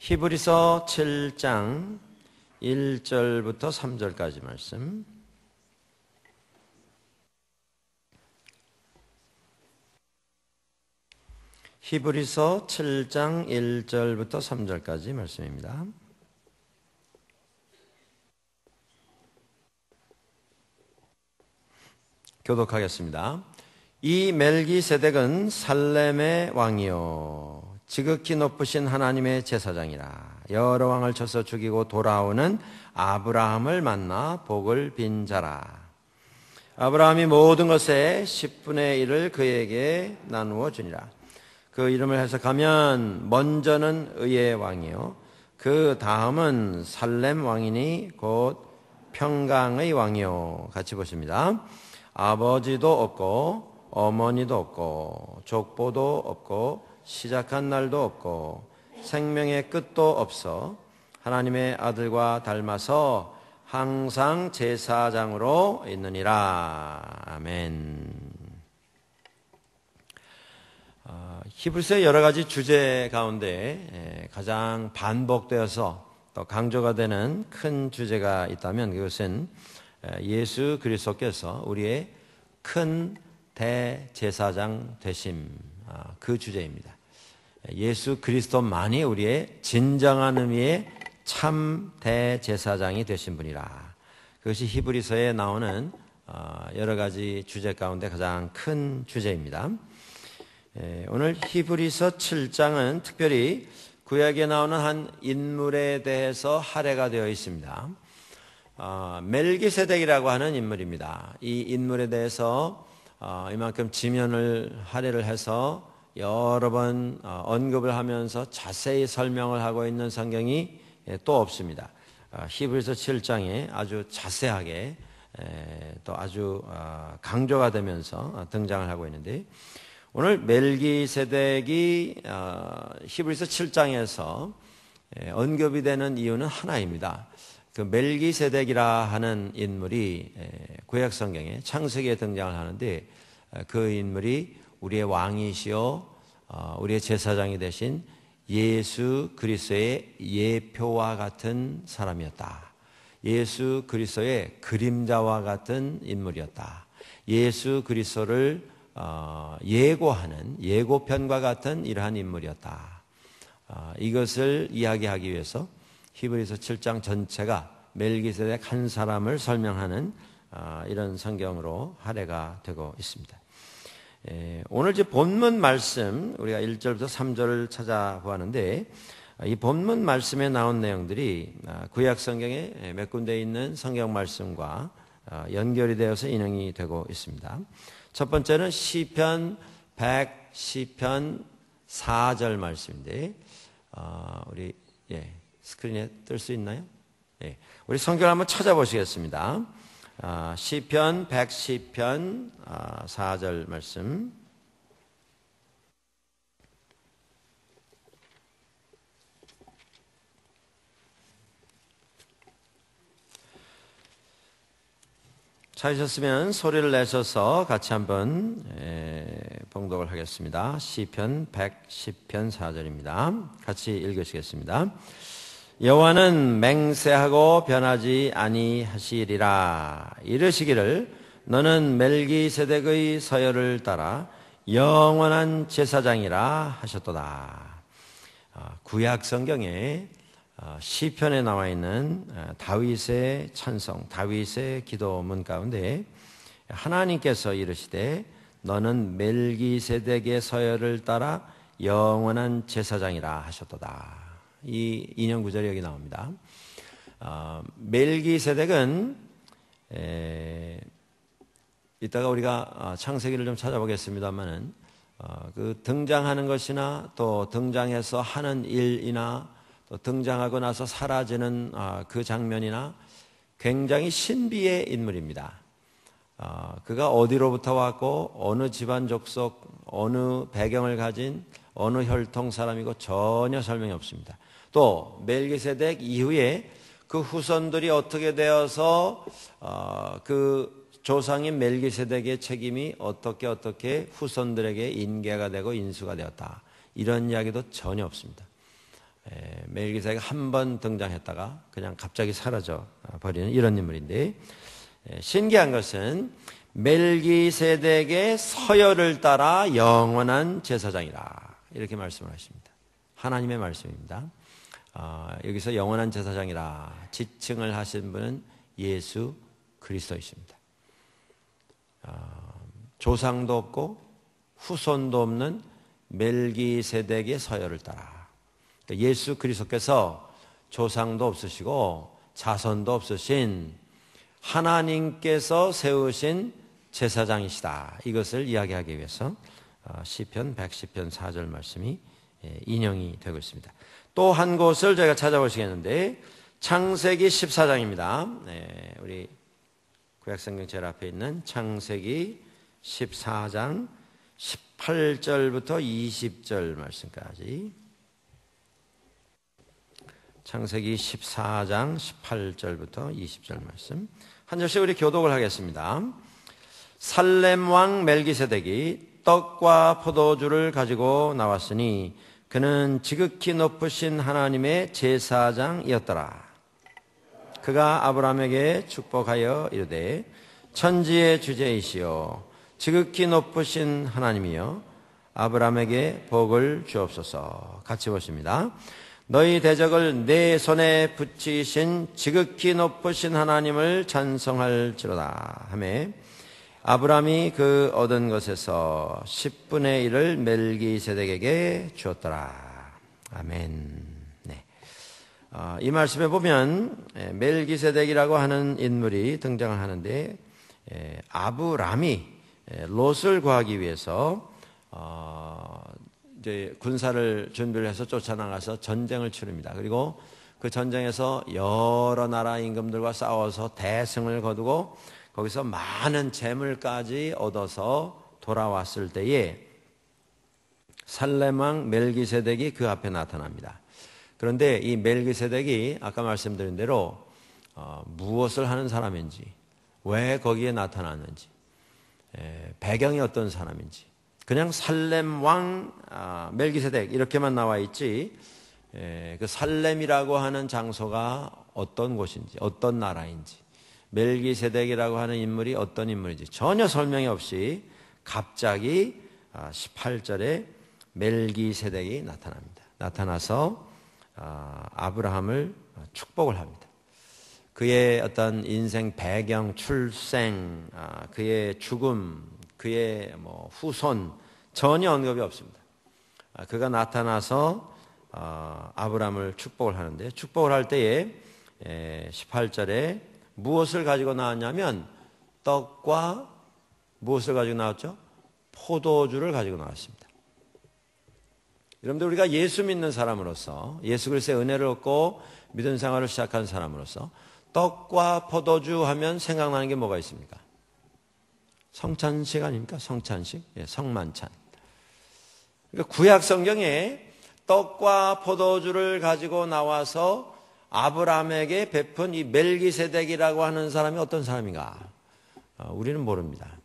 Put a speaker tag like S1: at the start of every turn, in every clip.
S1: 히브리서 7장 1절부터 3절까지 말씀. 히브리서 7장 1절부터 3절까지 말씀입니다. 교독하겠습니다. 이 멜기세덱은 살렘의 왕이요 지극히 높으신 하나님의 제사장이라. 여러 왕을 쳐서 죽이고 돌아오는 아브라함을 만나 복을 빈 자라. 아브라함이 모든 것의 10분의 1을 그에게 나누어 주니라. 그 이름을 해석하면 먼저는 의의 왕이요 그 다음은 살렘 왕이니 곧 평강의 왕이요. 같이 보십니다. 아버지도 없고 어머니도 없고 족보도 없고 시작한 날도 없고 생명의 끝도 없어 하나님의 아들과 닮아서 항상 제사장으로 있느니라. 아멘. 히브리서의 여러 가지 주제 가운데 가장 반복되어서 또 강조가 되는 큰 주제가 있다면 그것은 예수 그리스도께서 우리의 큰 대제사장 되심, 그 주제입니다. 예수 그리스도만이 우리의 진정한 의미의 참 대제사장이 되신 분이라. 그것이 히브리서에 나오는 여러 가지 주제 가운데 가장 큰 주제입니다. 오늘 히브리서 7장은 특별히 구약에 나오는 한 인물에 대해서 할애가 되어 있습니다. 멜기세덱이라고 하는 인물입니다. 이 인물에 대해서 이만큼 지면을 할애를 해서 여러 번 언급을 하면서 자세히 설명을 하고 있는 성경이 또 없습니다. 히브리서 7장에 아주 자세하게 또 아주 강조가 되면서 등장을 하고 있는데, 오늘 멜기세덱이 히브리서 7장에서 언급이 되는 이유는 하나입니다. 그 멜기세덱이라 하는 인물이 구약 성경에 창세기에 등장을 하는데, 그 인물이 우리의 왕이시요 우리의 제사장이 되신 예수 그리스도의 예표와 같은 사람이었다. 예수 그리스도의 그림자와 같은 인물이었다. 예수 그리스도를 예고하는 예고편과 같은 이러한 인물이었다. 이것을 이야기하기 위해서 히브리서 7장 전체가 멜기세덱 한 사람을 설명하는 이런 성경으로 할애가 되고 있습니다. 오늘 이제 본문 말씀 우리가 1절부터 3절을 찾아보았는데, 이 본문 말씀에 나온 내용들이 구약 성경에 몇 군데 있는 성경 말씀과 연결이 되어서 인용이 되고 있습니다. 첫 번째는 시편 110편 4절 말씀인데, 우리 스크린에 뜰 수 있나요? 우리 성경을 한번 찾아보시겠습니다. 시편 110편 4절 말씀. 찾으셨으면 소리를 내셔서 같이 한번 봉독을 하겠습니다. 시편 110편 4절입니다. 같이 읽으시겠습니다. 여호와는 맹세하고 변하지 아니하시리라. 이르시기를 너는 멜기세덱의 서열을 따라 영원한 제사장이라 하셨도다. 구약 성경에 시편에 나와 있는 다윗의 찬송, 다윗의 기도문 가운데 하나님께서 이르시되 너는 멜기세덱의 서열을 따라 영원한 제사장이라 하셨도다. 이 인용 구절이 여기 나옵니다. 멜기세덱은 이따가 우리가 창세기를 좀 찾아보겠습니다만은 그 등장하는 것이나 또 등장해서 하는 일이나 또 등장하고 나서 사라지는 그 장면이나 굉장히 신비의 인물입니다. 그가 어디로부터 왔고 어느 집안 족속, 어느 배경을 가진 어느 혈통 사람이고 전혀 설명이 없습니다. 또 멜기세덱 이후에 그 후손들이 어떻게 되어서 그 조상인 멜기세덱의 책임이 어떻게 후손들에게 인계가 되고 인수가 되었다, 이런 이야기도 전혀 없습니다. 멜기세덱이 한 번 등장했다가 그냥 갑자기 사라져 버리는 이런 인물인데, 신기한 것은 멜기세덱의 서열을 따라 영원한 제사장이라 이렇게 말씀을 하십니다. 하나님의 말씀입니다. 여기서 영원한 제사장이라 지칭을 하신 분은 예수 그리스도이십니다. 조상도 없고 후손도 없는 멜기세덱의 서열을 따라, 예수 그리스도께서 조상도 없으시고 자손도 없으신 하나님께서 세우신 제사장이시다, 이것을 이야기하기 위해서 시편 110편 4절 말씀이 인용이 되고 있습니다. 또 한 곳을 저희가 찾아보시겠는데 창세기 14장입니다. 우리 구약성경 제일 앞에 있는 창세기 14장 18절부터 20절 말씀까지, 창세기 14장 18절부터 20절 말씀 한 절씩 우리 교독을 하겠습니다. 살렘 왕 멜기세덱이 떡과 포도주를 가지고 나왔으니 그는 지극히 높으신 하나님의 제사장이었더라. 그가 아브라함에게 축복하여 이르되 천지의 주제이시여 지극히 높으신 하나님이여 아브라함에게 복을 주옵소서. 같이 보십니다. 너희 대적을 내 손에 붙이신 지극히 높으신 하나님을 찬송할지로다 하매 아브라함이 그 얻은 것에서 10분의 1을 멜기세덱에게 주었더라. 아멘. 네. 이 말씀에 보면 멜기세덱이라고 하는 인물이 등장을 하는데, 아브람이 롯을 구하기 위해서 이제 군사를 준비를 해서 쫓아나가서 전쟁을 치릅니다. 그리고 그 전쟁에서 여러 나라 임금들과 싸워서 대승을 거두고 거기서 많은 재물까지 얻어서 돌아왔을 때에 살렘 왕 멜기세덱이 그 앞에 나타납니다. 그런데 이 멜기세덱이 아까 말씀드린 대로 무엇을 하는 사람인지, 왜 거기에 나타났는지, 배경이 어떤 사람인지, 그냥 살렘 왕 멜기세덱 이렇게만 나와 있지, 그 살렘이라고 하는 장소가 어떤 곳인지, 어떤 나라인지, 멜기세덱이라고 하는 인물이 어떤 인물인지 전혀 설명이 없이 갑자기 18절에 멜기세덱이 나타납니다. 나타나서 아브라함을 축복을 합니다. 그의 어떤 인생 배경, 출생, 그의 죽음, 그의 후손 전혀 언급이 없습니다. 그가 나타나서 아브라함을 축복을 하는데, 축복을 할 때에 18절에 무엇을 가지고 나왔냐면 떡과 무엇을 가지고 나왔죠? 포도주를 가지고 나왔습니다. 여러분들, 우리가 예수 믿는 사람으로서, 예수 그리스도의 은혜를 얻고 믿음 생활을 시작한 사람으로서 떡과 포도주 하면 생각나는 게 뭐가 있습니까? 성찬식 아닙니까? 성찬식, 성만찬. 그러니까 구약 성경에 떡과 포도주를 가지고 나와서 아브라함에게 베푼 이 멜기세덱이라고 하는 사람이 어떤 사람인가? 우리는 모릅니다.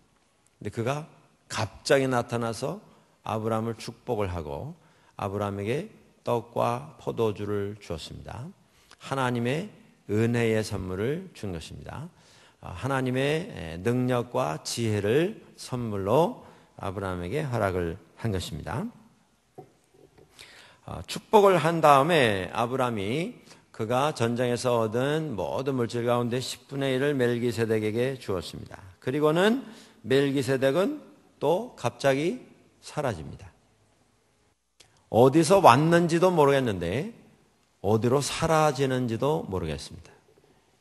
S1: 근데 그가 갑자기 나타나서 아브라함을 축복을 하고 아브라함에게 떡과 포도주를 주었습니다. 하나님의 은혜의 선물을 준 것입니다. 하나님의 능력과 지혜를 선물로 아브라함에게 허락을 한 것입니다. 축복을 한 다음에 아브라함이 그가 전쟁에서 얻은 모든 물질 가운데 10분의 1을 멜기세덱에게 주었습니다. 그리고는 멜기세덱은 또 갑자기 사라집니다. 어디서 왔는지도 모르겠는데 어디로 사라지는지도 모르겠습니다.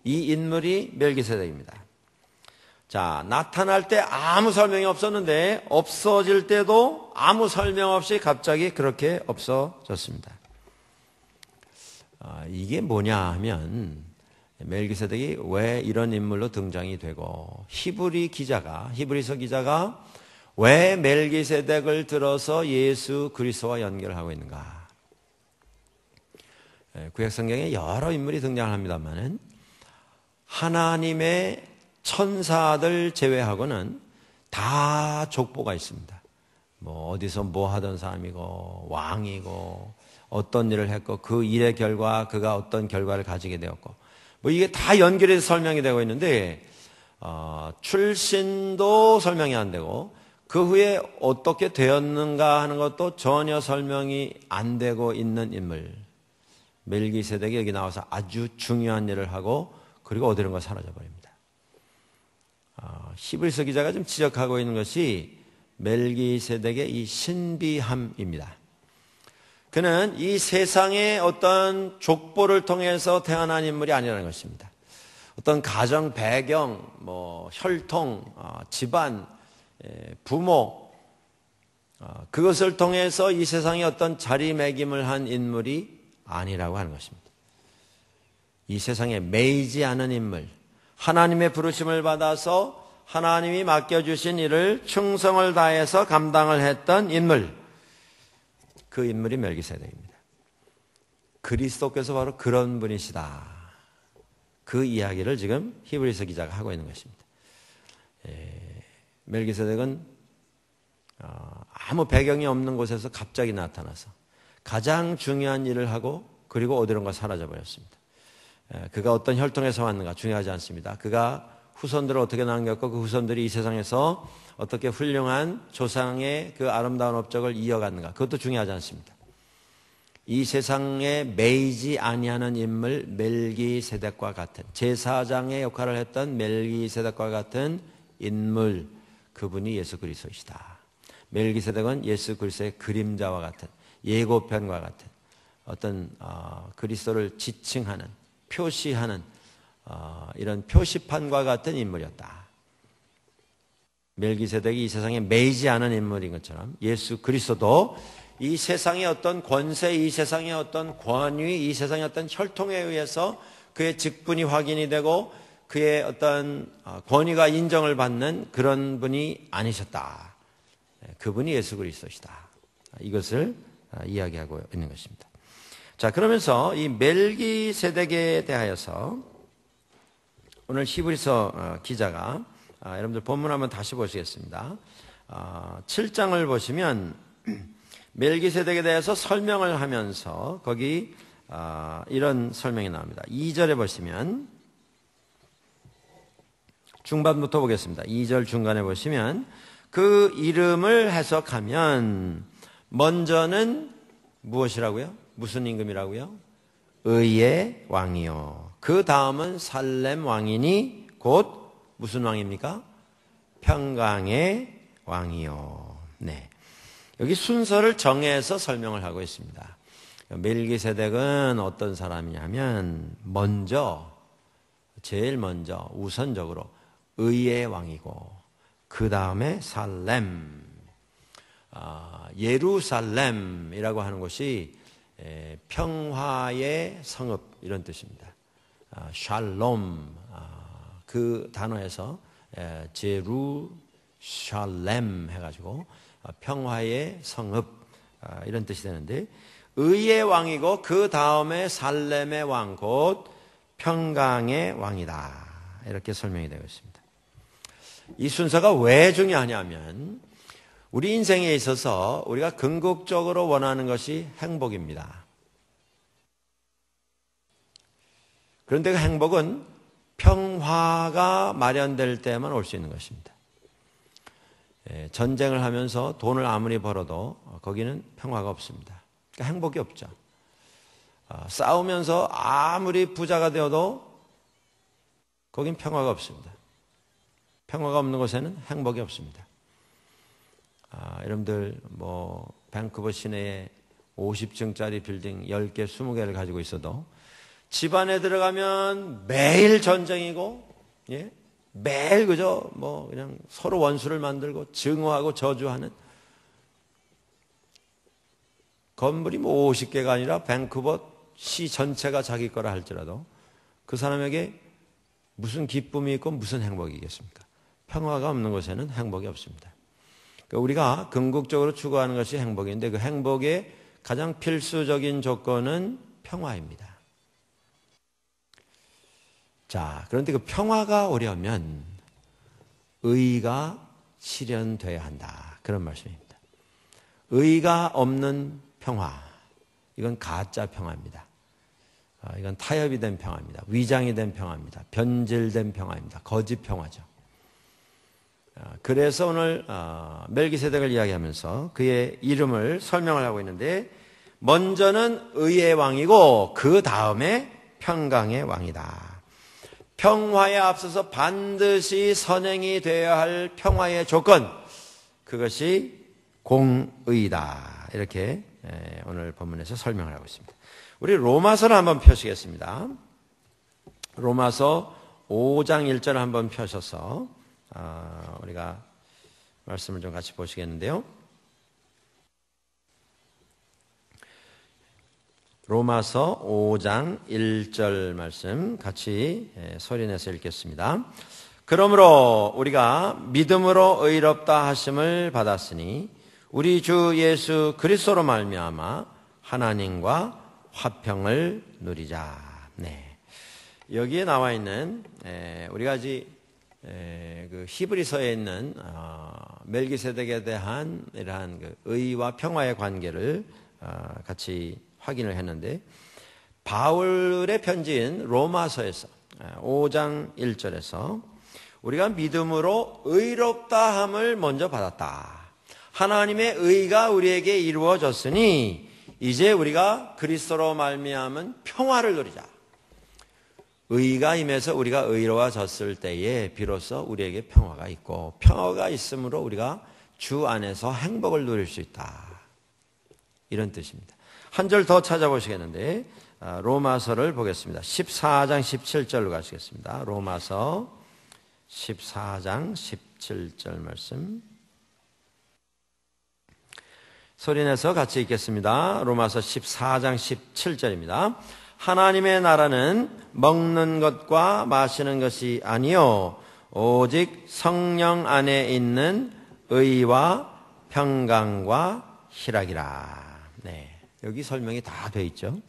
S1: 이 인물이 멜기세덱입니다. 자, 나타날 때 아무 설명이 없었는데 없어질 때도 아무 설명 없이 갑자기 그렇게 없어졌습니다. 이게 뭐냐 하면 멜기세덱이 왜 이런 인물로 등장이 되고 히브리서 기자가 왜 멜기세덱을 들어서 예수 그리스도와 연결하고 있는가? 구약 성경에 여러 인물이 등장합니다만은 하나님의 천사들 제외하고는 다 족보가 있습니다. 어디서 뭐 하던 사람이고 왕이고 어떤 일을 했고 그 일의 결과 그가 어떤 결과를 가지게 되었고 뭐 이게 다 연결해서 설명이 되고 있는데 출신도 설명이 안 되고 그 후에 어떻게 되었는가 하는 것도 전혀 설명이 안 되고 있는 인물. 멜기세덱이 여기 나와서 아주 중요한 일을 하고 그리고 어디론가 사라져버립니다. 히브리서 기자가 좀 지적하고 있는 것이 멜기세덱의 이 신비함입니다. 그는 이 세상의 어떤 족보를 통해서 태어난 인물이 아니라는 것입니다. 어떤 가정 배경, 뭐 혈통, 집안, 부모 그것을 통해서 이 세상에 어떤 자리매김을 한 인물이 아니라고 하는 것입니다. 이 세상에 매이지 않은 인물, 하나님의 부르심을 받아서 하나님이 맡겨주신 일을 충성을 다해서 감당을 했던 인물, 그 인물이 멜기세덱입니다. 그리스도께서 바로 그런 분이시다. 그 이야기를 지금 히브리서 기자가 하고 있는 것입니다. 멜기세덱은 아무 배경이 없는 곳에서 갑자기 나타나서 가장 중요한 일을 하고 그리고 어디론가 사라져버렸습니다. 그가 어떤 혈통에서 왔는가 중요하지 않습니다. 그가 후손들을 어떻게 남겼고 그 후손들이 이 세상에서 어떻게 훌륭한 조상의 그 아름다운 업적을 이어갔는가 그것도 중요하지 않습니다. 이 세상에 매이지 아니하는 인물 멜기세덱과 같은 제사장의 역할을 했던 멜기세덱과 같은 인물 그분이 예수 그리스도이시다. 멜기세덱은 예수 그리스도의 그림자와 같은 예고편과 같은 어떤 그리스도를 지칭하는 표시하는 이런 표시판과 같은 인물이었다. 멜기세덱이 이 세상에 매이지 않은 인물인 것처럼 예수 그리스도도 이 세상의 어떤 권세, 이 세상의 어떤 권위, 이 세상의 어떤 혈통에 의해서 그의 직분이 확인이 되고 그의 어떤 권위가 인정을 받는 그런 분이 아니셨다. 그분이 예수 그리스도시다. 이것을 이야기하고 있는 것입니다. 자, 그러면서 이 멜기세덱에 대하여서 오늘 히브리서 기자가 여러분들 본문 한번 다시 보시겠습니다. 7장을 보시면 멜기세덱에 대해서 설명을 하면서 거기 이런 설명이 나옵니다. 2절에 보시면 중반부터 보겠습니다. 2절 중간에 보시면 그 이름을 해석하면 먼저는 무엇이라고요? 무슨 임금이라고요? 의의 왕이요. 그 다음은 살렘 왕이니 곧 무슨 왕입니까? 평강의 왕이요. 네. 여기 순서를 정해서 설명을 하고 있습니다. 멜기세덱은 어떤 사람이냐면 제일 먼저 우선적으로 의의 왕이고 그 다음에 살렘, 예루살렘이라고 하는 곳이 평화의 성읍 이런 뜻입니다. 샬롬 그 단어에서 제루샬렘 해가지고 평화의 성읍 이런 뜻이 되는데 의의 왕이고 그 다음에 살렘의 왕 곧 평강의 왕이다 이렇게 설명이 되고 있습니다. 이 순서가 왜 중요하냐면 우리 인생에 있어서 우리가 궁극적으로 원하는 것이 행복입니다. 그런데 그 행복은 평화가 마련될 때만 올 수 있는 것입니다. 전쟁을 하면서 돈을 아무리 벌어도 거기는 평화가 없습니다. 그러니까 행복이 없죠. 싸우면서 아무리 부자가 되어도 거긴 평화가 없습니다. 평화가 없는 곳에는 행복이 없습니다. 여러분들 밴쿠버 시내에 50층짜리 빌딩 10개, 20개를 가지고 있어도 집 안에 들어가면 매일 전쟁이고 매일 그냥 서로 원수를 만들고 증오하고 저주하는 건물이 50개가 아니라 밴쿠버 시 전체가 자기 거라 할지라도 그 사람에게 무슨 기쁨이 있고 무슨 행복이겠습니까? 평화가 없는 곳에는 행복이 없습니다. 그러니까 우리가 궁극적으로 추구하는 것이 행복인데 그 행복의 가장 필수적인 조건은 평화입니다. 자, 그런데 그 평화가 오려면 의가 실현돼야 한다. 그런 말씀입니다. 의가 없는 평화. 이건 가짜 평화입니다. 이건 타협이 된 평화입니다. 위장이 된 평화입니다. 변질된 평화입니다. 거짓 평화죠. 그래서 오늘 멜기세덱을 이야기하면서 그의 이름을 설명을 하고 있는데, 먼저는 의의 왕이고 그 다음에 평강의 왕이다. 평화에 앞서서 반드시 선행이 되어야 할 평화의 조건, 그것이 공의다. 이렇게 오늘 본문에서 설명을 하고 있습니다. 우리 로마서를 한번 펴시겠습니다. 로마서 5장 1절을 한번 펴셔서 우리가 말씀을 좀 같이 보시겠는데요. 로마서 5장 1절 말씀 같이 소리내서 읽겠습니다. 그러므로 우리가 믿음으로 의롭다 하심을 받았으니 우리 주 예수 그리스도로 말미암아 하나님과 화평을 누리자. 네. 여기에 나와 있는 우리가 아직 그 히브리서에 있는 멜기세덱에 대한 이러한 그 의와 평화의 관계를 같이 확인을 했는데, 바울의 편지인 로마서에서 5장 1절에서 우리가 믿음으로 의롭다 함을 먼저 받았다. 하나님의 의가 우리에게 이루어졌으니 이제 우리가 그리스도로 말미암은 평화를 누리자. 의가 임해서 우리가 의로워졌을 때에 비로소 우리에게 평화가 있고, 평화가 있으므로 우리가 주 안에서 행복을 누릴 수 있다. 이런 뜻입니다. 한 절 더 찾아보시겠는데, 로마서를 보겠습니다. 14장 17절로 가시겠습니다. 로마서 14장 17절 말씀 소리내서 같이 읽겠습니다. 로마서 14장 17절입니다. 하나님의 나라는 먹는 것과 마시는 것이 아니요 오직 성령 안에 있는 의와 평강과 희락이라. 네, 여기 설명이 다 되어 있죠.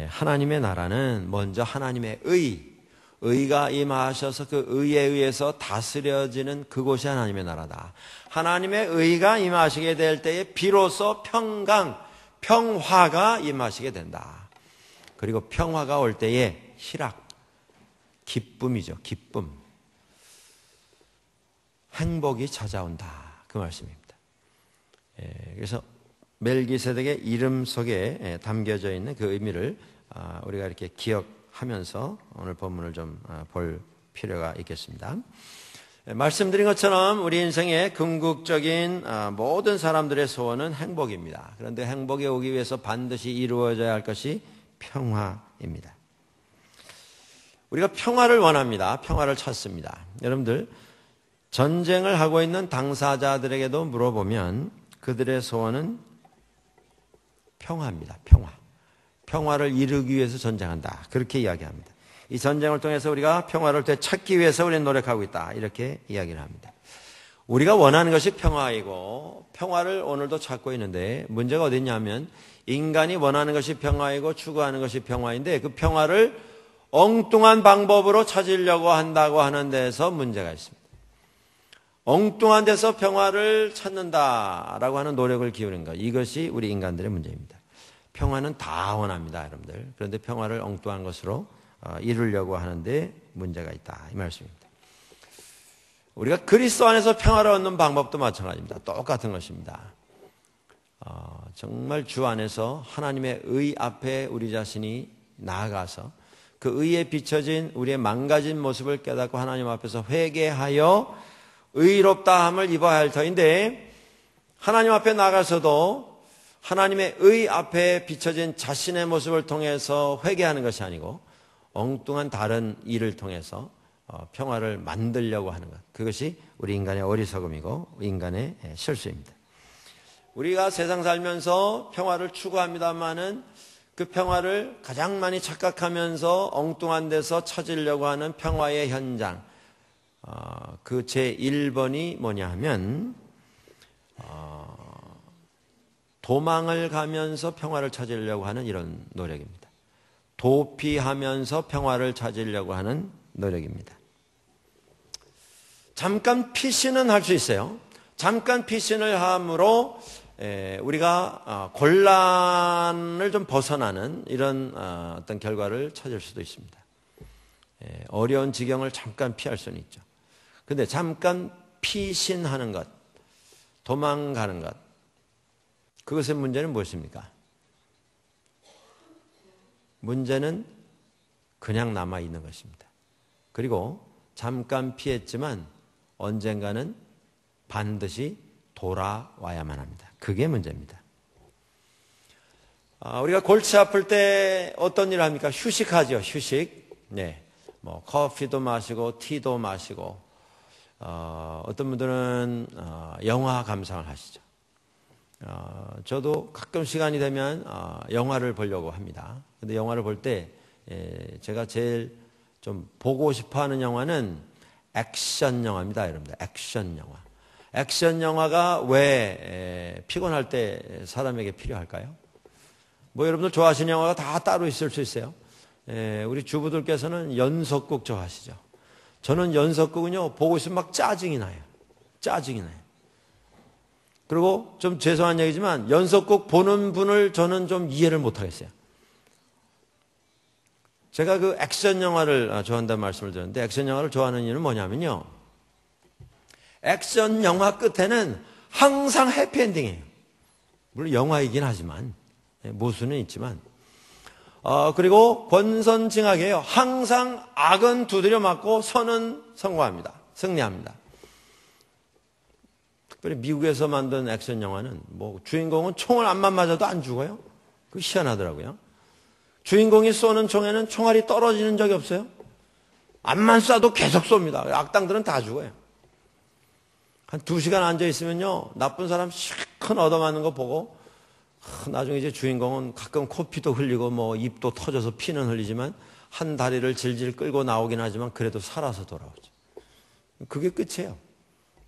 S1: 하나님의 나라는 먼저 하나님의 의가 임하셔서 그 의에 의해서 다스려지는 그곳이 하나님의 나라다. 하나님의 의가 임하시게 될 때에 비로소 평화가 임하시게 된다. 그리고 평화가 올 때에 희락, 기쁨이죠. 기쁨, 행복이 찾아온다. 그 말씀입니다. 그래서 멜기세덱의 이름 속에 담겨져 있는 그 의미를 우리가 이렇게 기억하면서 오늘 본문을 좀 볼 필요가 있겠습니다. 말씀드린 것처럼 우리 인생의 궁극적인 모든 사람들의 소원은 행복입니다. 그런데 행복에 오기 위해서 반드시 이루어져야 할 것이 평화입니다. 우리가 평화를 원합니다. 평화를 찾습니다. 여러분들, 전쟁을 하고 있는 당사자들에게도 물어보면 그들의 소원은 평화입니다. 평화를 이루기 위해서 전쟁한다. 그렇게 이야기합니다. 이 전쟁을 통해서 우리가 평화를 되찾기 위해서 우리는 노력하고 있다. 이렇게 이야기를 합니다. 우리가 원하는 것이 평화이고 평화를 오늘도 찾고 있는데, 문제가 어디 있냐면 인간이 원하는 것이 평화이고 추구하는 것이 평화인데 그 평화를 엉뚱한 방법으로 찾으려고 한다고 하는 데서 문제가 있습니다. 엉뚱한 데서 평화를 찾는다라고 하는 노력을 기울인 것, 이것이 우리 인간들의 문제입니다. 평화는 다 원합니다, 여러분들. 그런데 평화를 엉뚱한 것으로 이루려고 하는데 문제가 있다, 이 말씀입니다. 우리가 그리스도 안에서 평화를 얻는 방법도 마찬가지입니다. 똑같은 것입니다. 정말 주 안에서 하나님의 의 앞에 우리 자신이 나아가서 그 의에 비춰진 우리의 망가진 모습을 깨닫고 하나님 앞에서 회개하여 의롭다함을 입어야 할 터인데, 하나님 앞에 나가서도 하나님의 의 앞에 비춰진 자신의 모습을 통해서 회개하는 것이 아니고 엉뚱한 다른 일을 통해서 평화를 만들려고 하는 것, 그것이 우리 인간의 어리석음이고 인간의 실수입니다. 우리가 세상 살면서 평화를 추구합니다마는 그 평화를 가장 많이 착각하면서 엉뚱한 데서 찾으려고 하는 평화의 현장, 그 제1번이 뭐냐 하면 도망을 가면서 평화를 찾으려고 하는 이런 노력입니다. 도피하면서 평화를 찾으려고 하는 노력입니다. 잠깐 피신은 할 수 있어요. 잠깐 피신을 함으로 우리가 곤란을 좀 벗어나는 이런 어떤 결과를 찾을 수도 있습니다. 어려운 지경을 잠깐 피할 수는 있죠. 근데 잠깐 피신하는 것, 도망가는 것, 그것의 문제는 무엇입니까? 문제는 그냥 남아있는 것입니다. 그리고 잠깐 피했지만 언젠가는 반드시 돌아와야만 합니다. 그게 문제입니다. 우리가 골치 아플 때 어떤 일을 합니까? 휴식하죠. 휴식. 네, 뭐 커피도 마시고 티도 마시고 어떤 분들은 영화 감상을 하시죠. 저도 가끔 시간이 되면 영화를 보려고 합니다. 근데 영화를 볼 때 제가 제일 좀 보고 싶어하는 영화는 액션 영화입니다, 여러분들. 액션 영화. 액션 영화가 왜 피곤할 때 사람에게 필요할까요? 뭐 여러분들 좋아하시는 영화가 다 따로 있을 수 있어요. 우리 주부들께서는 연속극 좋아하시죠. 저는 연속극은요, 보고 있으면 막 짜증이 나요. 짜증이 나요. 그리고 좀 죄송한 얘기지만 연속극 보는 분을 저는 좀 이해를 못하겠어요. 제가 그 액션 영화를 좋아한다는 말씀을 드렸는데, 액션 영화를 좋아하는 이유는 뭐냐면요, 액션 영화 끝에는 항상 해피엔딩이에요. 물론 영화이긴 하지만, 모순은 있지만, 그리고 권선징악이에요. 항상 악은 두드려 맞고 선은 성공합니다. 승리합니다. 특별히 미국에서 만든 액션 영화는 뭐 주인공은 총을 안만 맞아도 안 죽어요. 그거 희한하더라고요. 주인공이 쏘는 총에는 총알이 떨어지는 적이 없어요. 안만 쏴도 계속 쏩니다. 악당들은 다 죽어요. 한 2시간 앉아있으면요, 나쁜 사람 실컷 얻어맞는 거 보고, 나중에 이제 주인공은 가끔 코피도 흘리고 뭐 입도 터져서 피는 흘리지만 한 다리를 질질 끌고 나오긴 하지만 그래도 살아서 돌아오죠. 그게 끝이에요.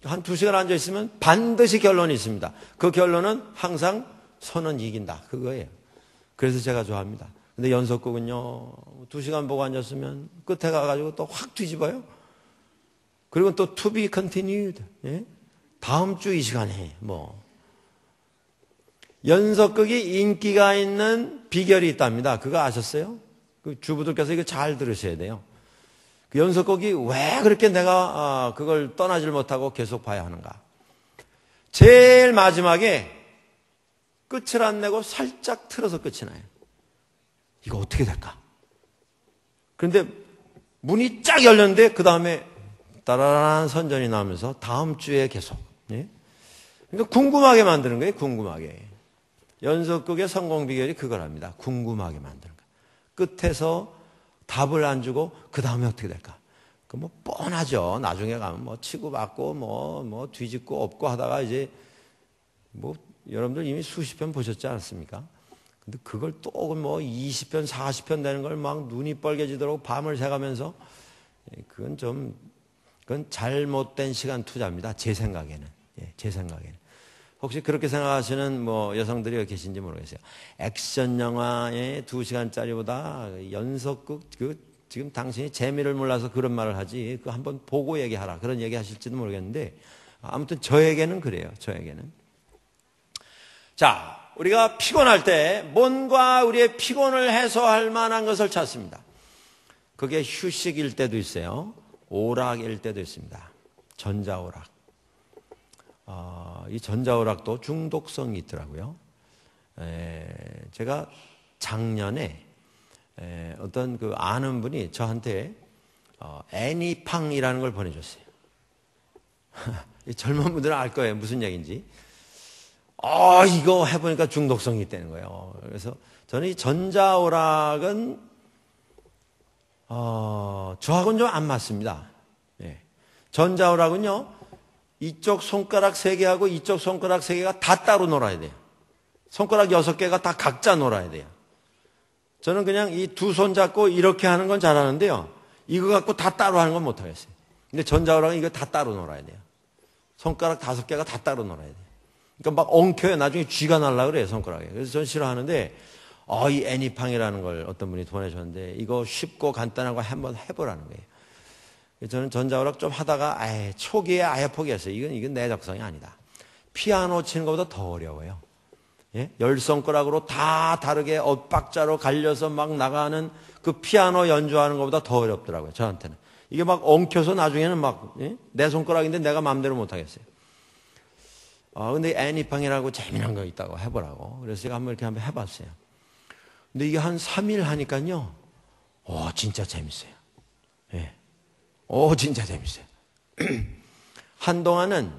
S1: 한 2시간 앉아있으면 반드시 결론이 있습니다. 그 결론은 항상 선은 이긴다. 그거예요. 그래서 제가 좋아합니다. 근데 연속극은요, 2시간 보고 앉았으면 끝에 가가지고 또 확 뒤집어요. 그리고 또 to be continued. 예? 다음 주 이 시간에 뭐. 연속극이 인기가 있는 비결이 있답니다. 그거 아셨어요? 그 주부들께서 이거 잘 들으셔야 돼요. 그 연속극이 왜 그렇게 내가 그걸 떠나질 못하고 계속 봐야 하는가? 제일 마지막에 끝을 안 내고 살짝 틀어서 끝이 나요. 이거 어떻게 될까? 그런데 문이 쫙 열렸는데 그 다음에 따라란 선전이 나오면서 다음 주에 계속. 예? 그러니까 궁금하게 만드는 거예요. 궁금하게. 연속극의 성공 비결이 그거랍니다. 궁금하게 만드는 거. 끝에서 답을 안 주고 그 다음에 어떻게 될까? 그 뭐 뻔하죠. 나중에 가면 뭐 치고받고 뭐 뒤집고 엎고 하다가 이제 뭐 여러분들 이미 수십 편 보셨지 않습니까? 근데 그걸 또 뭐 20편, 40편 되는 걸 막 눈이 빨개지도록 밤을 새가면서 그건 잘못된 시간 투자입니다. 제 생각에는. 예, 제 생각에는. 혹시 그렇게 생각하시는 뭐 여성들이 계신지 모르겠어요. 액션 영화의 2시간짜리보다 연속극, 지금 당신이 재미를 몰라서 그런 말을 하지, 그 한번 보고 얘기하라. 그런 얘기 하실지도 모르겠는데, 아무튼 저에게는 그래요. 저에게는. 자, 우리가 피곤할 때 뭔가 우리의 피곤을 해소할 만한 것을 찾습니다. 그게 휴식일 때도 있어요. 오락일 때도 있습니다. 전자오락. 이 전자오락도 중독성이 있더라고요. 제가 작년에 어떤 그 아는 분이 저한테 애니팡이라는 걸 보내줬어요. 이 젊은 분들은 알 거예요. 무슨 얘기인지. 이거 해보니까 중독성이 있다는 거예요. 그래서 저는 이 전자오락은 저하고는 좀 안 맞습니다. 예. 전자오락은요, 이쪽 손가락 3개하고 이쪽 손가락 3개가 다 따로 놀아야 돼요. 손가락 6개가 다 각자 놀아야 돼요. 저는 그냥 이 2 손 잡고 이렇게 하는 건 잘하는데요, 이거 갖고 다 따로 하는 건 못하겠어요. 근데 전자오락은 이거 다 따로 놀아야 돼요. 손가락 5개가 다 따로 놀아야 돼요. 그러니까 막 엉켜요. 나중에 쥐가 날라 그래요, 손가락에. 그래서 저는 싫어하는데, 이 애니팡이라는 걸 어떤 분이 보내줬는데, 이거 쉽고 간단한 거 한번 해보라는 거예요. 저는 전자오락 좀 하다가 초기에 아예 포기했어요. 이건 내 적성이 아니다. 피아노 치는 것보다 더 어려워요. 예? 10손가락으로 다 다르게 엇박자로 갈려서 막 나가는 그 피아노 연주하는 것보다 더 어렵더라고요, 저한테는. 이게 막 엉켜서 나중에는 막, 예? 내 손가락인데 내가 마음대로 못하겠어요. 근데 애니팡이라고 재미난 거 있다고 해보라고. 그래서 제가 이렇게 한번 해봤어요. 근데 이게 한 3일 하니까요, 진짜 재밌어요. 예. 진짜 재밌어요. 한동안은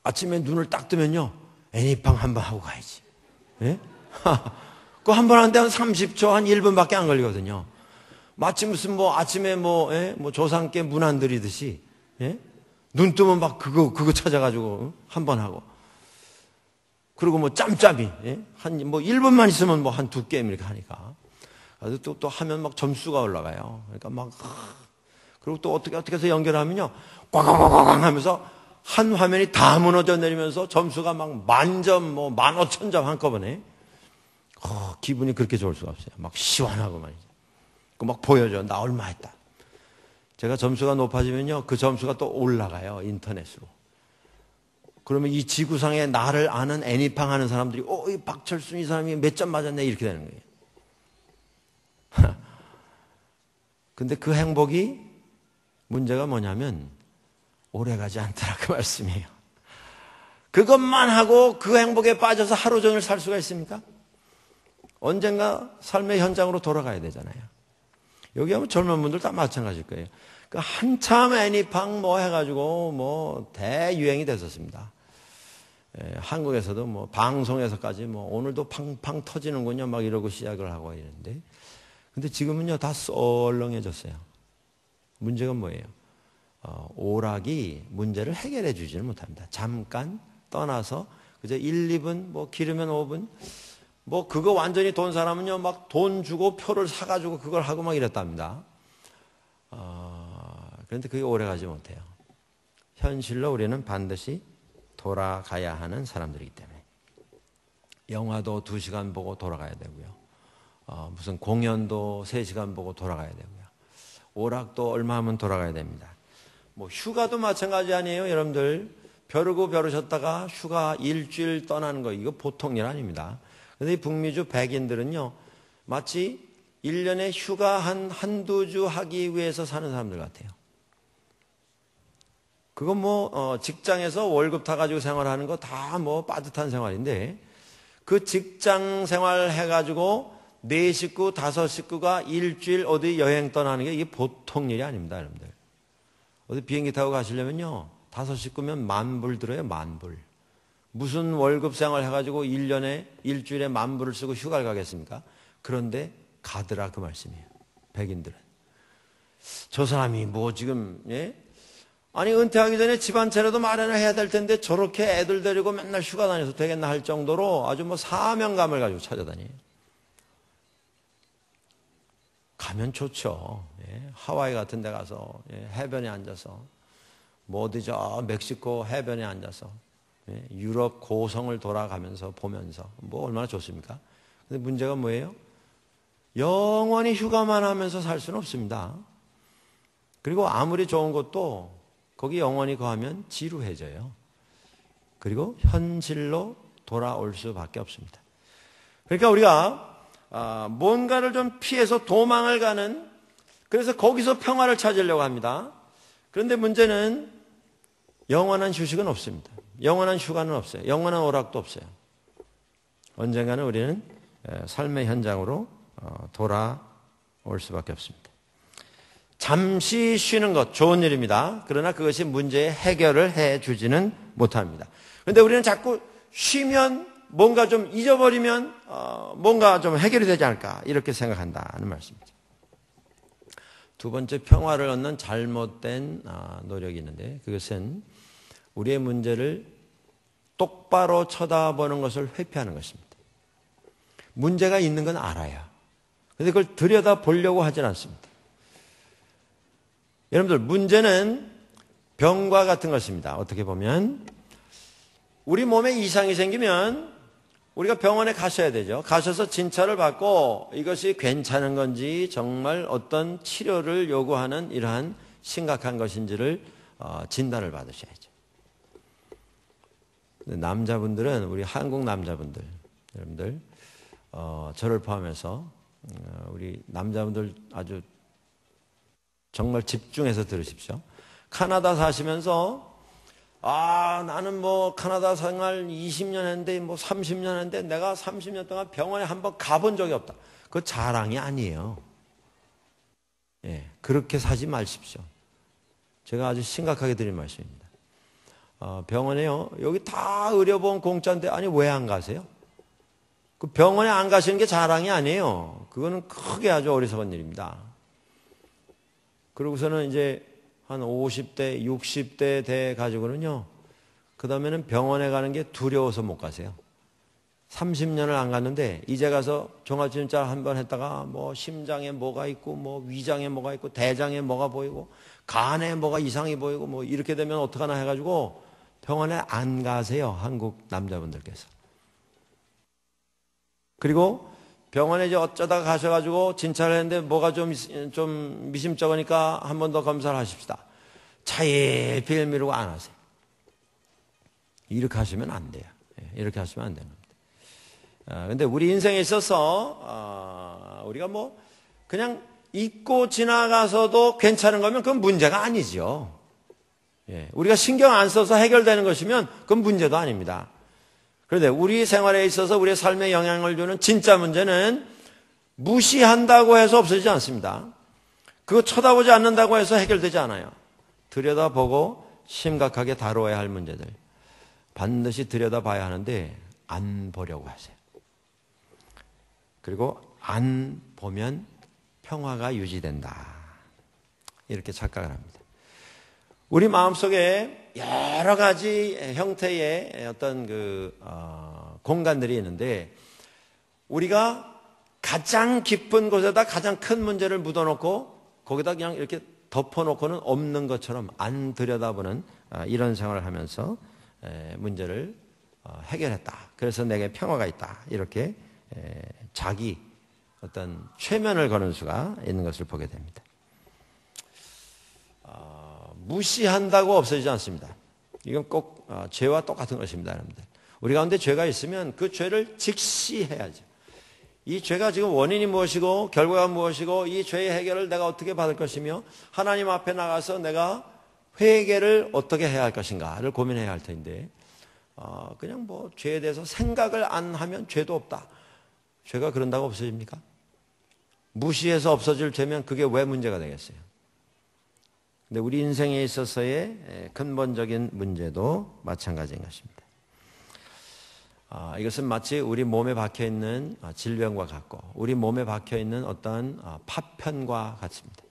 S1: 아침에 눈을 딱 뜨면요, 애니팡 한 번 하고 가야지. 예? 그거 한 번 하는데 한 30초, 한 1분밖에 안 걸리거든요. 마치 무슨 아침에 조상께 문 안 들이듯이, 예? 눈 뜨면 막 그거 찾아가지고 한 번 하고. 그리고 짬짬이, 예? 1분만 있으면 한 2게임 이렇게 하니까. 또 하면 막 점수가 올라가요. 그러니까 그리고 또 어떻게 해서 연결하면요, 꽝꽝꽝꽝 하면서 한 화면이 다 무너져 내리면서 점수가 막 10,000점, 15,000점 한꺼번에. 기분이 그렇게 좋을 수가 없어요. 막 시원하고 말이죠. 막 보여줘. 나 얼마 했다. 제가 점수가 높아지면요, 그 점수가 또 올라가요, 인터넷으로. 그러면 이 지구상에 나를 아는 애니팡 하는 사람들이, 이 박철순 이 사람이 몇 점 맞았네, 이렇게 되는 거예요. 근데 그 행복이, 문제가 뭐냐면, 오래가지 않더라, 그 말씀이에요. 그것만 하고 그 행복에 빠져서 하루 종일 살 수가 있습니까? 언젠가 삶의 현장으로 돌아가야 되잖아요. 여기 하면 젊은 분들 다 마찬가지일 거예요. 한참 애니팡 해가지고 대유행이 됐었습니다. 한국에서도 방송에서까지 오늘도 팡팡 터지는군요, 막 이러고 시작을 하고 이러는데. 근데 지금은요, 다 썰렁해졌어요. 문제가 뭐예요? 오락이 문제를 해결해 주지는 못합니다. 잠깐 떠나서 그저 1, 2분, 길으면 5분, 그거 완전히 돈 사람은요, 막 돈 주고 표를 사가지고 그걸 하고 막 이랬답니다. 그런데 그게 오래 가지 못해요. 현실로 우리는 반드시 돌아가야 하는 사람들이기 때문에. 영화도 2시간 보고 돌아가야 되고요. 무슨 공연도 3시간 보고 돌아가야 되고요. 오락도 얼마 하면 돌아가야 됩니다. 휴가도 마찬가지 아니에요, 여러분들. 벼르고 벼르셨다가 휴가 일주일 떠나는 거, 이거 보통 일 아닙니다. 근데 이 북미주 백인들은요, 마치 1년에 휴가 한두 주 하기 위해서 사는 사람들 같아요. 그건 직장에서 월급 타가지고 생활하는 거 다 빠듯한 생활인데, 그 직장 생활 해가지고 4식구, 5식구가 일주일 어디 여행 떠나는 게 이게 보통 일이 아닙니다, 여러분들. 어디 비행기 타고 가시려면요, 5식구면 10,000불 들어요, 10,000불. 무슨 월급 생활 해가지고 1년에 일주일에 10,000불을 쓰고 휴가를 가겠습니까? 그런데 가더라, 그 말씀이에요. 백인들은. 저 사람이 지금, 예? 아니, 은퇴하기 전에 집 한 채라도 마련을 해야 될 텐데 저렇게 애들 데리고 맨날 휴가 다녀서 되겠나 할 정도로 아주 사명감을 가지고 찾아다녀요. 가면 좋죠. 예? 하와이 같은 데 가서, 예? 해변에 앉아서, 어디 멕시코 해변에 앉아서, 예? 유럽 고성을 돌아가면서 보면서, 얼마나 좋습니까? 근데 문제가 뭐예요? 영원히 휴가만 하면서 살 수는 없습니다. 그리고 아무리 좋은 것도 거기 영원히 거하면 지루해져요. 그리고 현실로 돌아올 수밖에 없습니다. 그러니까 우리가 뭔가를 좀 피해서 도망을 가는, 그래서 거기서 평화를 찾으려고 합니다. 그런데 문제는 영원한 휴식은 없습니다. 영원한 휴가는 없어요. 영원한 오락도 없어요. 언젠가는 우리는 삶의 현장으로 돌아올 수밖에 없습니다. 잠시 쉬는 것 좋은 일입니다. 그러나 그것이 문제의 해결을 해주지는 못합니다. 그런데 우리는 자꾸 쉬면 뭔가 좀 잊어버리면 뭔가 좀 해결이 되지 않을까 이렇게 생각한다는 말씀이죠. 두 번째, 평화를 얻는 잘못된 노력이 있는데, 그것은 우리의 문제를 똑바로 쳐다보는 것을 회피하는 것입니다. 문제가 있는 건 알아요. 그런데 그걸 들여다보려고 하진 않습니다. 여러분들, 문제는 병과 같은 것입니다. 어떻게 보면 우리 몸에 이상이 생기면 우리가 병원에 가셔야 되죠. 가셔서 진찰을 받고 이것이 괜찮은 건지, 정말 어떤 치료를 요구하는 이러한 심각한 것인지를 진단을 받으셔야죠. 남자분들은, 우리 한국 남자분들, 여러분들, 저를 포함해서, 우리 남자분들 아주 정말 집중해서 들으십시오. 카나다 사시면서, 나는 뭐 카나다 생활 20년 했는데, 뭐 30년 했는데, 내가 30년 동안 병원에 한번 가본 적이 없다. 그거 자랑이 아니에요. 예, 그렇게 사지 마십시오. 제가 아주 심각하게 드린 말씀입니다. 병원에요, 여기 다 의료보험 공짜인데, 아니, 왜 안 가세요? 그 병원에 안 가시는 게 자랑이 아니에요. 그거는 크게 아주 어리석은 일입니다. 그러고서는 이제 한 50대, 60대 돼 가지고는요, 그 다음에는 병원에 가는 게 두려워서 못 가세요. 30년을 안 갔는데, 이제 가서 종합진찰 한번 했다가, 뭐, 심장에 뭐가 있고, 뭐, 위장에 뭐가 있고, 대장에 뭐가 보이고, 간에 뭐가 이상이 보이고, 뭐, 이렇게 되면 어떡하나 해가지고, 병원에 안 가세요. 한국 남자분들께서. 그리고 병원에 이제 어쩌다가 가셔가지고 진찰을 했는데 뭐가 좀 미심쩍으니까 한 번 더 검사를 하십시다. 차에 빌 미루고 안 하세요. 이렇게 하시면 안 돼요. 이렇게 하시면 안 되는 겁니다. 근데 우리 인생에 있어서, 우리가 뭐, 그냥 잊고 지나가서도 괜찮은 거면 그건 문제가 아니죠. 우리가 신경 안 써서 해결되는 것이면 그건 문제도 아닙니다. 그런데 우리 생활에 있어서 우리의 삶에 영향을 주는 진짜 문제는 무시한다고 해서 없어지지 않습니다. 그거 쳐다보지 않는다고 해서 해결되지 않아요. 들여다보고 심각하게 다뤄야 할 문제들 반드시 들여다봐야 하는데 안 보려고 하세요. 그리고 안 보면 평화가 유지된다. 이렇게 착각을 합니다. 우리 마음속에 여러 가지 형태의 어떤 공간들이 있는데, 우리가 가장 깊은 곳에다 가장 큰 문제를 묻어놓고 거기다 그냥 이렇게 덮어놓고는 없는 것처럼 안 들여다보는 이런 생활을 하면서 문제를 해결했다. 그래서 내게 평화가 있다. 이렇게 자기 어떤 최면을 거는 수가 있는 것을 보게 됩니다. 무시한다고 없어지지 않습니다. 이건 꼭 죄와 똑같은 것입니다, 여러분들. 우리 가운데 죄가 있으면 그 죄를 직시해야죠. 이 죄가 지금 원인이 무엇이고 결과가 무엇이고 이 죄의 해결을 내가 어떻게 받을 것이며 하나님 앞에 나가서 내가 회개를 어떻게 해야 할 것인가를 고민해야 할 텐데, 그냥 뭐 죄에 대해서 생각을 안 하면 죄도 없다. 죄가 그런다고 없어집니까? 무시해서 없어질 죄면 그게 왜 문제가 되겠어요? 근데 우리 인생에 있어서의 근본적인 문제도 마찬가지인 것입니다. 이것은 마치 우리 몸에 박혀있는 질병과 같고 우리 몸에 박혀있는 어떤 파편과 같습니다.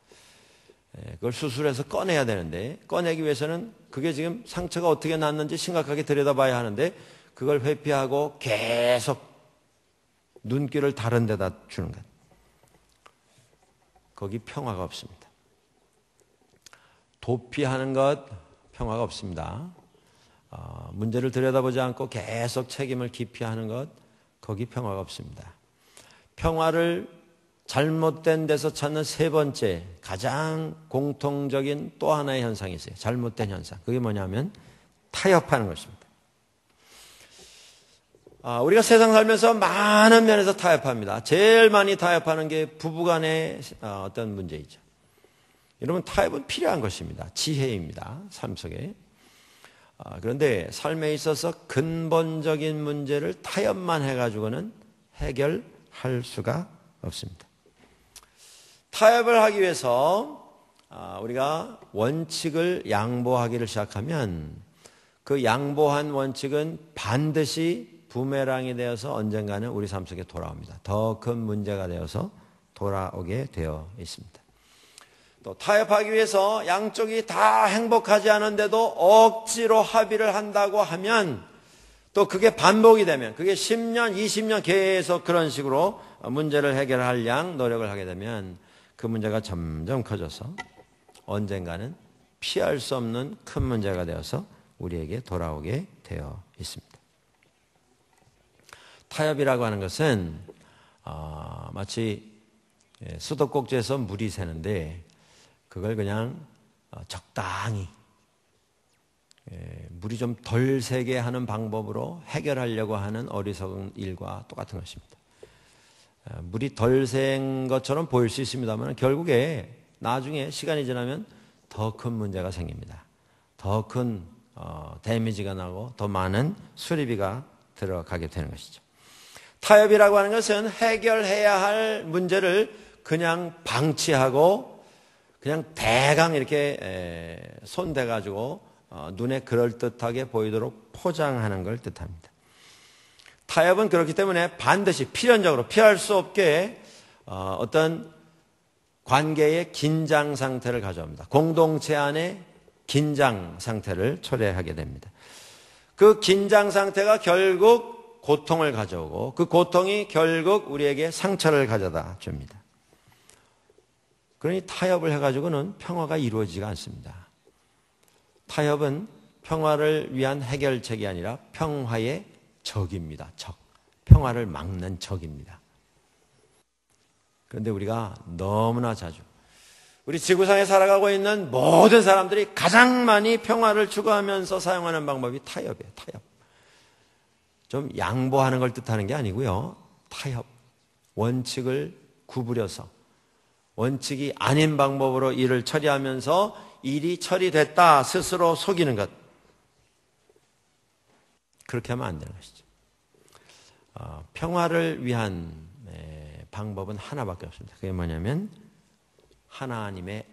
S1: 그걸 수술해서 꺼내야 되는데, 꺼내기 위해서는 그게 지금 상처가 어떻게 났는지 심각하게 들여다봐야 하는데, 그걸 회피하고 계속 눈길을 다른 데다 주는 것. 거기 평화가 없습니다. 도피하는 것 평화가 없습니다. 문제를 들여다보지 않고 계속 책임을 기피하는 것, 거기 평화가 없습니다. 평화를 잘못된 데서 찾는 세 번째 가장 공통적인 또 하나의 현상이 있어요. 잘못된 현상. 그게 뭐냐면 타협하는 것입니다. 우리가 세상 살면서 많은 면에서 타협합니다. 제일 많이 타협하는 게 부부간의 어떤 문제이죠. 여러분, 타협은 필요한 것입니다. 지혜입니다. 삶 속에. 그런데 삶에 있어서 근본적인 문제를 타협만 해가지고는 해결할 수가 없습니다. 타협을 하기 위해서 우리가 원칙을 양보하기를 시작하면 그 양보한 원칙은 반드시 부메랑이 되어서 언젠가는 우리 삶 속에 돌아옵니다. 더 큰 문제가 되어서 돌아오게 되어 있습니다. 또 타협하기 위해서 양쪽이 다 행복하지 않은데도 억지로 합의를 한다고 하면 또 그게 반복이 되면, 그게 10년, 20년 계속 그런 식으로 문제를 해결할 양 노력을 하게 되면 그 문제가 점점 커져서 언젠가는 피할 수 없는 큰 문제가 되어서 우리에게 돌아오게 되어 있습니다. 타협이라고 하는 것은 마치 수도꼭지에서 물이 새는데 그걸 그냥 적당히 물이 좀 덜 새게 하는 방법으로 해결하려고 하는 어리석은 일과 똑같은 것입니다. 물이 덜 센 것처럼 보일 수 있습니다만 결국에 나중에 시간이 지나면 더 큰 문제가 생깁니다. 더 큰 데미지가 나고 더 많은 수리비가 들어가게 되는 것이죠. 타협이라고 하는 것은 해결해야 할 문제를 그냥 방치하고 그냥 대강 이렇게 손대가지고 눈에 그럴듯하게 보이도록 포장하는 걸 뜻합니다. 타협은 그렇기 때문에 반드시 필연적으로 피할 수 없게 어떤 관계의 긴장 상태를 가져옵니다. 공동체 안에 긴장 상태를 초래하게 됩니다. 그 긴장 상태가 결국 고통을 가져오고 그 고통이 결국 우리에게 상처를 가져다 줍니다. 그러니 타협을 해가지고는 평화가 이루어지지가 않습니다. 타협은 평화를 위한 해결책이 아니라 평화의 적입니다. 적. 평화를 막는 적입니다. 그런데 우리가 너무나 자주 우리 지구상에 살아가고 있는 모든 사람들이 가장 많이 평화를 추구하면서 사용하는 방법이 타협이에요. 타협. 좀 양보하는 걸 뜻하는 게 아니고요. 타협. 원칙을 구부려서 원칙이 아닌 방법으로 일을 처리하면서 일이 처리됐다 스스로 속이는 것. 그렇게 하면 안 되는 것이죠. 평화를 위한 방법은 하나밖에 없습니다. 그게 뭐냐면 하나님의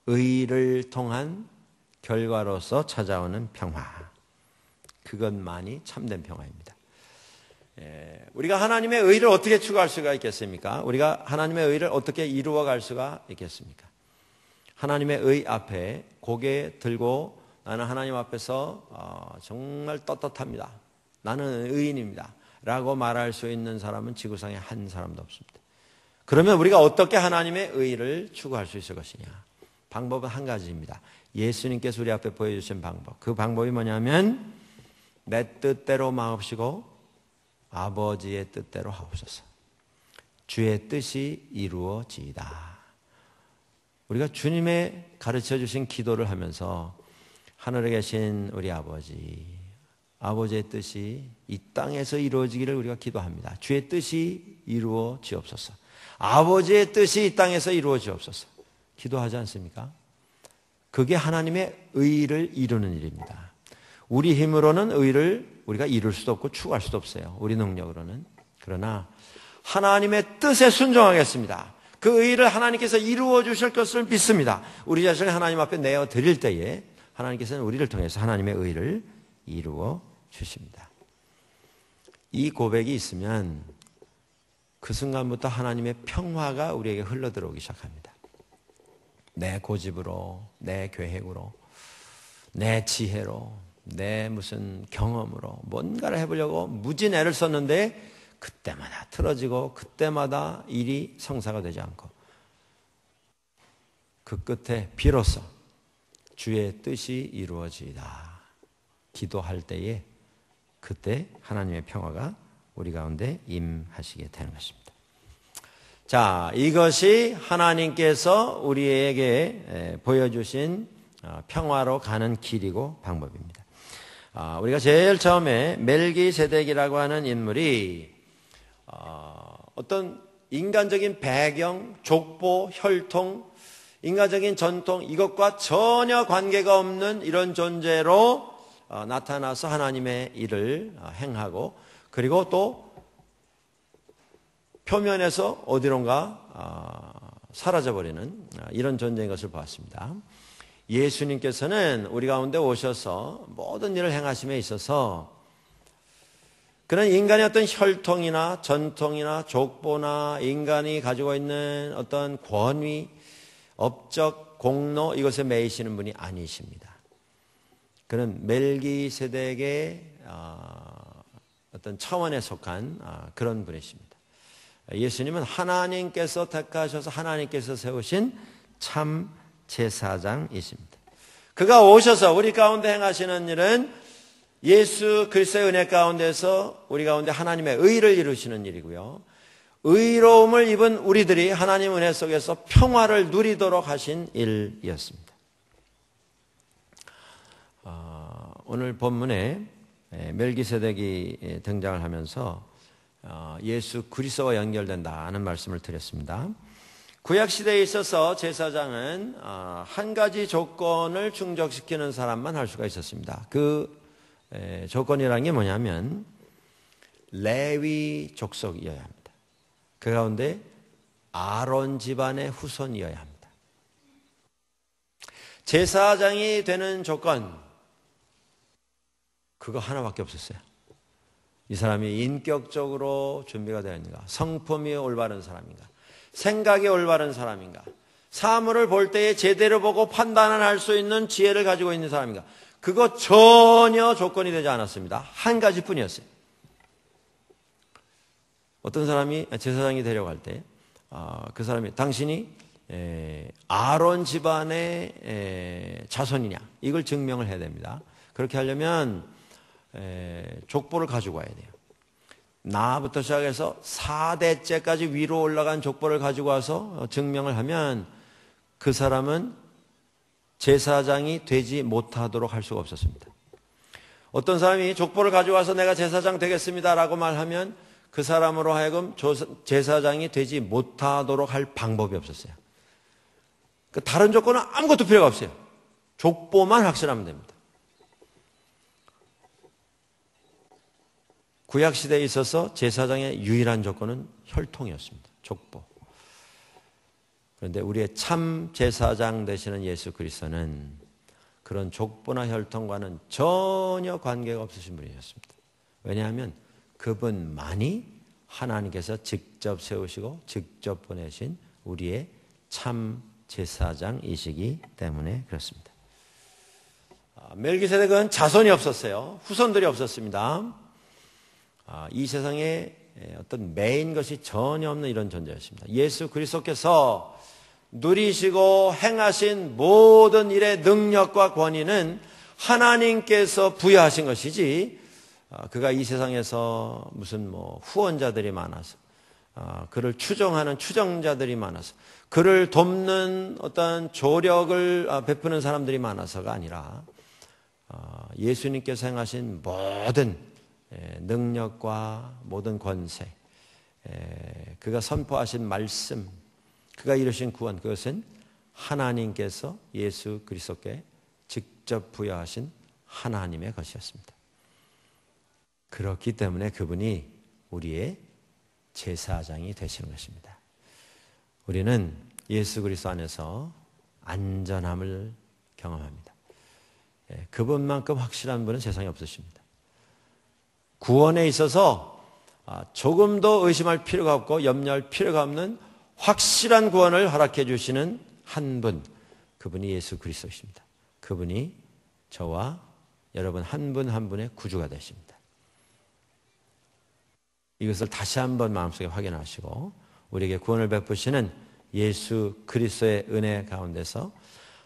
S1: 의를 통한 결과로서 찾아오는 평화. 그것만이 참된 평화입니다. 우리가 하나님의 의를 어떻게 추구할 수가 있겠습니까? 우리가 하나님의 의를 어떻게 이루어갈 수가 있겠습니까? 하나님의 의 앞에 고개 들고 나는 하나님 앞에서 정말 떳떳합니다. 나는 의인입니다. 라고 말할 수 있는 사람은 지구상에 한 사람도 없습니다. 그러면 우리가 어떻게 하나님의 의를 추구할 수 있을 것이냐? 방법은 한 가지입니다. 예수님께서 우리 앞에 보여주신 방법. 그 방법이 뭐냐면 내 뜻대로 마옵시고 아버지의 뜻대로 하옵소서. 주의 뜻이 이루어지이다. 우리가 주님의 가르쳐 주신 기도를 하면서 하늘에 계신 우리 아버지의 뜻이 이 땅에서 이루어지기를 우리가 기도합니다. 주의 뜻이 이루어지옵소서. 아버지의 뜻이 이 땅에서 이루어지옵소서. 기도하지 않습니까? 그게 하나님의 의를 이루는 일입니다. 우리 힘으로는 의를 우리가 이룰 수도 없고 추구할 수도 없어요. 우리 능력으로는. 그러나 하나님의 뜻에 순종하겠습니다. 그 의를 하나님께서 이루어 주실 것을 믿습니다. 우리 자신을 하나님 앞에 내어 드릴 때에 하나님께서는 우리를 통해서 하나님의 의를 이루어 주십니다. 이 고백이 있으면 그 순간부터 하나님의 평화가 우리에게 흘러들어오기 시작합니다. 내 고집으로, 내 계획으로, 내 지혜로, 내 무슨 경험으로 뭔가를 해보려고 무진 애를 썼는데 그때마다 틀어지고 그때마다 일이 성사가 되지 않고 그 끝에 비로소 주의 뜻이 이루어지이다. 기도할 때에 그때 하나님의 평화가 우리 가운데 임하시게 되는 것입니다. 자, 이것이 하나님께서 우리에게 보여주신 평화로 가는 길이고 방법입니다. 우리가 제일 처음에 멜기세덱이라고 하는 인물이 어떤 인간적인 배경, 족보, 혈통, 인간적인 전통 이것과 전혀 관계가 없는 이런 존재로 나타나서 하나님의 일을 행하고 그리고 또 표면에서 어디론가 사라져버리는 이런 존재인 것을 보았습니다. 예수님께서는 우리 가운데 오셔서 모든 일을 행하심에 있어서 그런 인간의 어떤 혈통이나 전통이나 족보나 인간이 가지고 있는 어떤 권위, 업적, 공로 이것에 매이시는 분이 아니십니다. 그는 멜기세덱의 어떤 차원에 속한 그런 분이십니다. 예수님은 하나님께서 택하셔서 하나님께서 세우신 참 제사장이십니다. 그가 오셔서 우리 가운데 행하시는 일은 예수 그리스도의 은혜 가운데서 우리 가운데 하나님의 의를 이루시는 일이고요. 의로움을 입은 우리들이 하나님 은혜 속에서 평화를 누리도록 하신 일이었습니다. 오늘 본문에 멜기세덱이 등장을 하면서 예수 그리스도와 연결된다는 말씀을 드렸습니다. 구약시대에 있어서 제사장은 한 가지 조건을 충족시키는 사람만 할 수가 있었습니다. 그 조건이라는 게 뭐냐면 레위 족속이어야 합니다. 그 가운데 아론 집안의 후손이어야 합니다. 제사장이 되는 조건, 그거 하나밖에 없었어요. 이 사람이 인격적으로 준비가 되어 있는가, 성품이 올바른 사람인가, 생각이 올바른 사람인가, 사물을 볼 때에 제대로 보고 판단을 할 수 있는 지혜를 가지고 있는 사람인가, 그거 전혀 조건이 되지 않았습니다. 한 가지뿐이었어요. 어떤 사람이 제사장이 되려고 할 때 그 사람이 당신이 아론 집안의 자손이냐, 이걸 증명을 해야 됩니다. 그렇게 하려면 족보를 가지고 와야 돼요. 나부터 시작해서 4대째까지 위로 올라간 족보를 가지고 와서 증명을 하면 그 사람은 제사장이 되지 못하도록 할 수가 없었습니다. 어떤 사람이 족보를 가지고 와서 내가 제사장 되겠습니다라고 말하면 그 사람으로 하여금 제사장이 되지 못하도록 할 방법이 없었어요. 다른 조건은 아무것도 필요가 없어요. 족보만 확실하면 됩니다. 구약시대에 있어서 제사장의 유일한 조건은 혈통이었습니다. 족보. 그런데 우리의 참 제사장 되시는 예수 그리스도는 그런 족보나 혈통과는 전혀 관계가 없으신 분이셨습니다. 왜냐하면 그분만이 하나님께서 직접 세우시고 직접 보내신 우리의 참 제사장이시기 때문에 그렇습니다. 멜기세덱은 자손이 없었어요. 후손들이 없었습니다. 이 세상에 어떤 메인 것이 전혀 없는 이런 존재였습니다. 예수 그리스도께서 누리시고 행하신 모든 일의 능력과 권위는 하나님께서 부여하신 것이지, 그가 이 세상에서 무슨 후원자들이 많아서, 그를 추종하는 추종자들이 많아서, 그를 돕는 어떤 조력을 베푸는 사람들이 많아서가 아니라 예수님께서 행하신 모든 능력과 모든 권세, 그가 선포하신 말씀, 그가 이루신 구원, 그것은 하나님께서 예수 그리스도께 직접 부여하신 하나님의 것이었습니다. 그렇기 때문에 그분이 우리의 제사장이 되시는 것입니다. 우리는 예수 그리스도 안에서 안전함을 경험합니다. 그분만큼 확실한 분은 세상에 없으십니다. 구원에 있어서 조금도 의심할 필요가 없고 염려할 필요가 없는 확실한 구원을 허락해 주시는 한 분, 그분이 예수 그리스도십니다. 그분이 저와 여러분 한 분 한 분의 구주가 되십니다. 이것을 다시 한번 마음속에 확인하시고 우리에게 구원을 베푸시는 예수 그리스도의 은혜 가운데서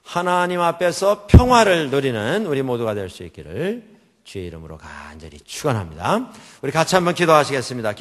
S1: 하나님 앞에서 평화를 누리는 우리 모두가 될 수 있기를 주의 이름으로 간절히 축원합니다. 우리 같이 한번 기도하시겠습니다.